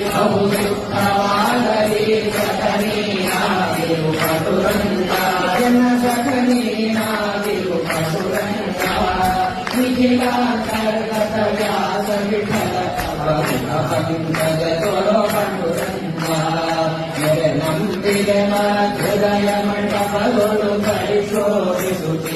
ಬಹು ಸುಖವಾಗಲಿ ಸಖನೀನಾಗಿರು ಪಟುರಂಗ ಜನ ಸಖನೀನಾಗಿರು ಪಟುರಂಗ ನಿಖಿಲಾಂತರ್ಗತ ವ್ಯಾಸ ವಿಠಲ ಪಂಕಜ ತೋರೋ ಪಟುರಂಗ ನಂಬಿದೆ ಹೃದಯ ಮಂಟಪಗಳು ಪರಿಶೋಧಿಸುತ್ತೆ